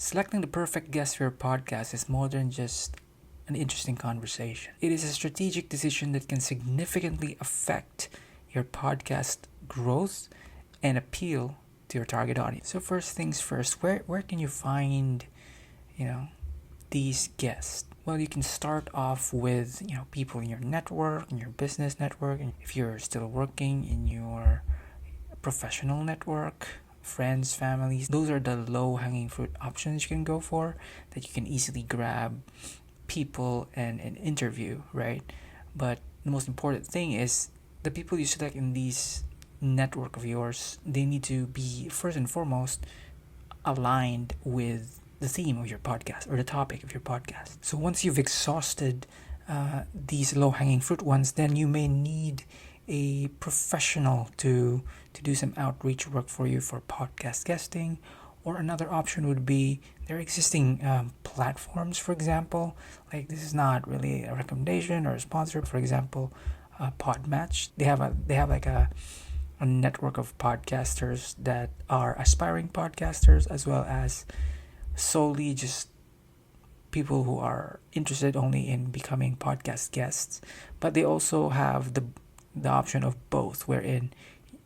Selecting the perfect guest for your podcast is more than just an interesting conversation. It is a strategic decision that can significantly affect your podcast growth and appeal to your target audience. So first things first, where can you find, you know, these guests? Well, you can start off with, people in your network, in your business network, and if you're still working in your professional network, friends, families. Those are the low hanging fruit options you can go for that you can easily grab people and interview, right? But the most important thing is the people you select in these network of yours, they need to be first and foremost aligned with the theme of your podcast or the topic of your podcast. So once you've exhausted these low hanging fruit ones, then you may need a professional to do some outreach work for you for podcast guesting. Or another option would be their existing platforms, for example. Like, this is not really a recommendation or a sponsor. For example, Podmatch. They have like a network of podcasters that are aspiring podcasters, as well as solely just people who are interested only in becoming podcast guests. But they also have the option of both, wherein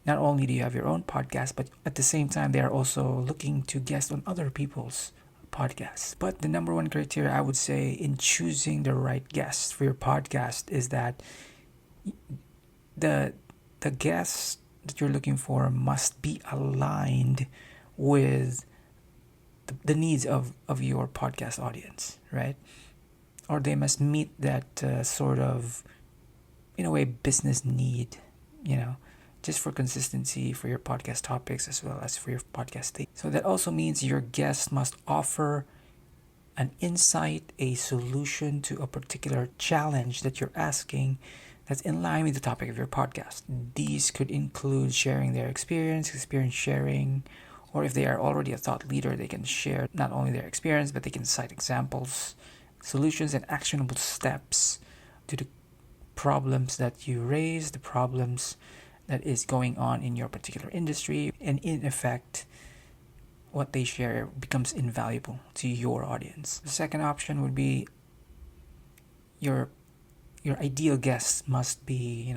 not only do you have your own podcast, but at the same time they are also looking to guest on other people's podcasts. But the number one criteria I would say in choosing the right guest for your podcast is that the guest that you're looking for must be aligned with the needs of your podcast audience, right? Or they must meet that sort of, in a way, business need, just for consistency for your podcast topics as well as for your podcast theme. So that also means your guest must offer an insight, a solution to a particular challenge that you're asking that's in line with the topic of your podcast. These could include sharing their experience sharing, or if they are already a thought leader, they can share not only their experience, but they can cite examples, solutions, and actionable steps to the problems that you raise, the problems that is going on in your particular industry, and in effect, what they share becomes invaluable to your audience. The second option would be your ideal guests must be,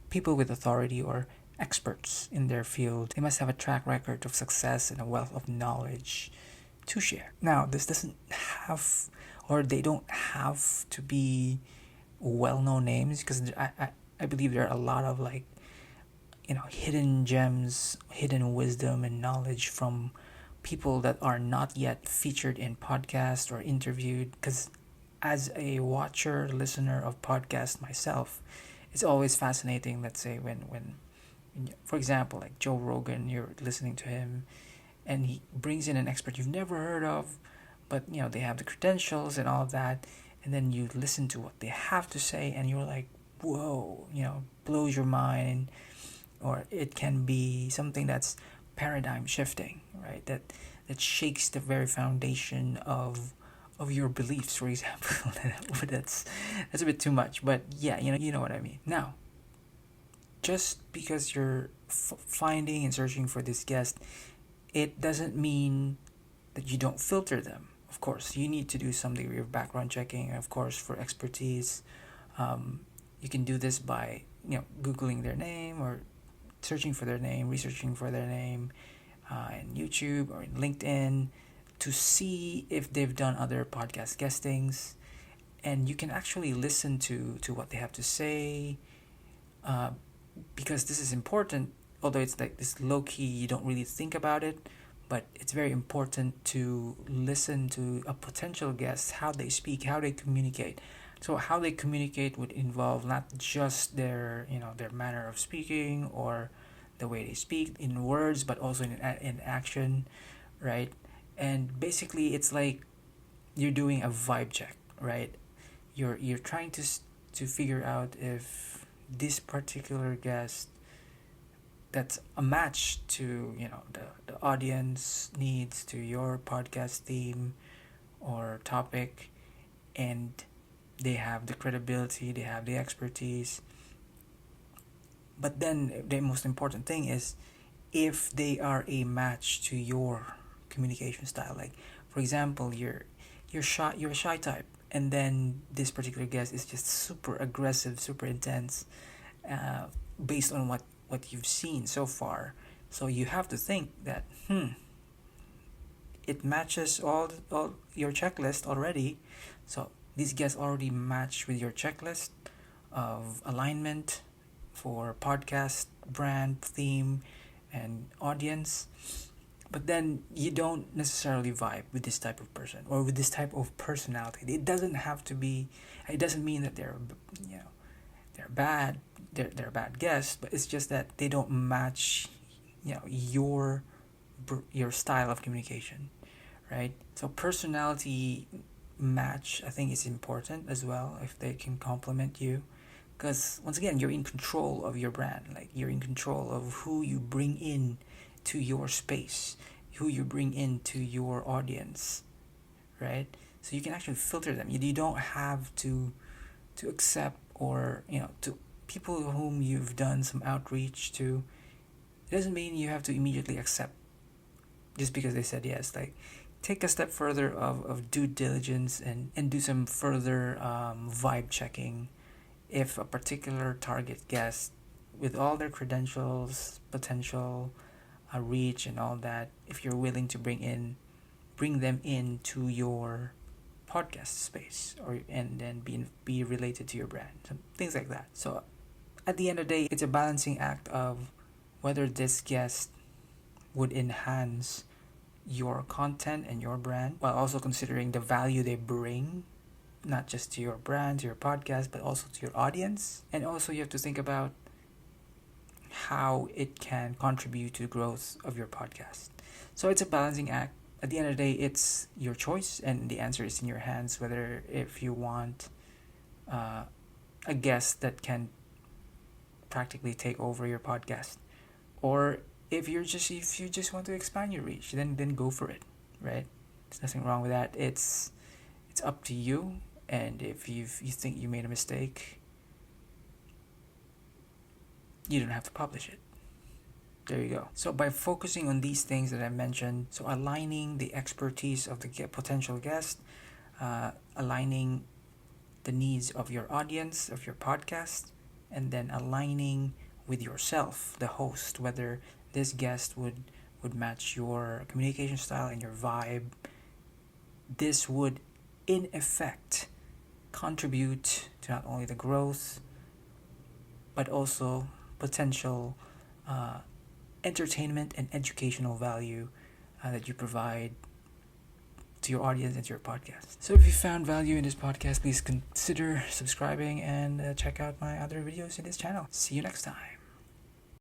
people with authority or experts in their field. They must have a track record of success and a wealth of knowledge to share. Now, this doesn't have, or they don't have to be well-known names, because I believe there are a lot of hidden gems, hidden wisdom and knowledge from people that are not yet featured in podcasts or interviewed. Because as a watcher, listener of podcasts myself, it's always fascinating. Let's say when for example, like Joe Rogan, you're listening to him and he brings in an expert you've never heard of, but they have the credentials and all of that, and then you listen to what they have to say and you're like, whoa, blows your mind. Or it can be something that's paradigm shifting, right? That shakes the very foundation of your beliefs, for example. But that's a bit too much, but yeah, you know what I mean. Now, just because you're finding and searching for this guest, it doesn't mean that you don't filter them. Of course, you need to do some degree of background checking. Of course, for expertise, you can do this by googling their name or searching for their name, researching for their name in YouTube or in LinkedIn to see if they've done other podcast guestings. And you can actually listen to what they have to say, because this is important. Although it's like this low-key, you don't really think about it, but it's very important to listen to a potential guest, how they speak, how they communicate. So how they communicate would involve not just their manner of speaking or the way they speak in words, but also in action, right? And basically, it's like you're doing a vibe check, right? You're trying to figure out if this particular guest that's a match to the audience needs, to your podcast theme or topic, and they have the credibility, they have the expertise. But then the most important thing is if they are a match to your communication style. Like, for example, you're a shy type, and then this particular guest is just super aggressive, super intense, based on what you've seen so far. So you have to think that it matches all your checklist already. So these guests already match with your checklist of alignment for podcast, brand, theme, and audience. But then you don't necessarily vibe with this type of person or with this type of personality. It doesn't have to be. It doesn't mean that they're bad. They're bad guests, but it's just that they don't match, your style of communication, right? So personality match, I think, is important as well if they can complement you, because once again, you're in control of your brand. Like, you're in control of who you bring in to your space, who you bring into your audience, right? So you can actually filter them. You don't have to accept, or to people whom you've done some outreach to. It doesn't mean you have to immediately accept just because they said yes. Like, take a step further of due diligence, and do some further vibe checking. If a particular target guest, with all their credentials, potential, reach, and all that, if you're willing to bring them into your podcast space, or and then be related to your brand, so things like that. So at the end of the day, it's a balancing act of whether this guest would enhance your content and your brand, while also considering the value they bring, not just to your brand, to your podcast, but also to your audience. And also, you have to think about how it can contribute to the growth of your podcast. So it's a balancing act. At the end of the day, it's your choice, and the answer is in your hands, whether if you want a guest that can practically take over your podcast, or if you just want to expand your reach, then go for it, right? There's nothing wrong with that. It's up to you, and if you think you made a mistake, you don't have to publish it. There you go. So by focusing on these things that I mentioned, so aligning the expertise of the potential guest, aligning the needs of your audience, of your podcast, and then aligning with yourself, the host, whether this guest would match your communication style and your vibe. This would, in effect, contribute to not only the growth, but also potential entertainment and educational value that you provide to your audience and to your podcast. So if you found value in this podcast, please consider subscribing and check out my other videos in this channel. See you next time.